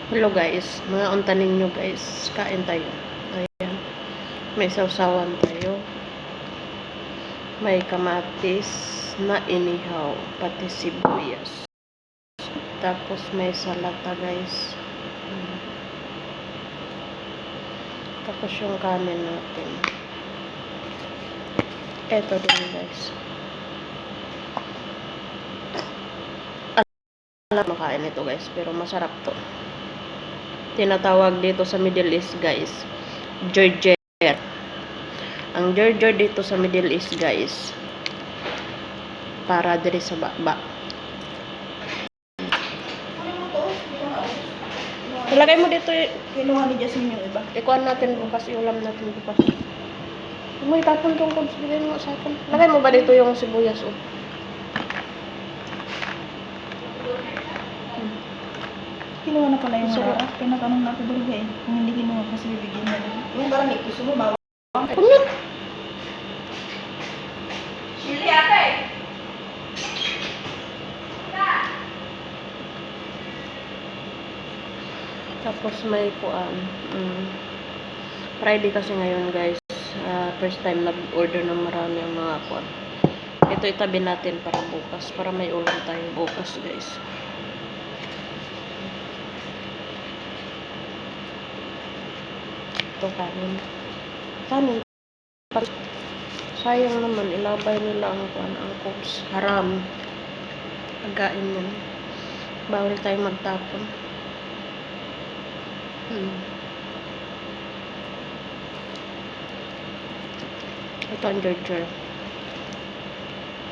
Hello guys, mga untanin nyo guys, kain tayo. Ayan, may sausawan tayo. May kamatis na inihaw, pati sibuyas. Tapos may salata guys. Tapos yung kanin natin. Eto din guys. Alam makain ito guys, pero masarap to. Tinatawag dito sa Middle East guys, Georgia. Ang Georgia dito sa Middle East guys, para diri sa baba. Ilagay mo dito, Kinuha ni Jasmine yung iba. ikuan natin bukas, iulam natin bukas. May tapon tong kung bigay mo sa akin. Lagay mo ba dito yung sibuyas oh? Kinuha na pala yung Sarap. harap. Pinatanong na ako doon eh. Kung hindi kinuha kasi bibigyan na lang. Yung parang gusto mo bawang. Kunyot! Chili ate! Tapos may kuan. Friday kasi ngayon guys. First time nag-order ng marami ang mga kuan. Ito itabi natin para bukas. Para may ulam tayo bukas guys. Ito kanin. Kanin. Sayang naman. Ilabay nila ang kuan. Ang cooks. Haram. Again yan. Bawal tayo magtapon. Ito ang Georgia.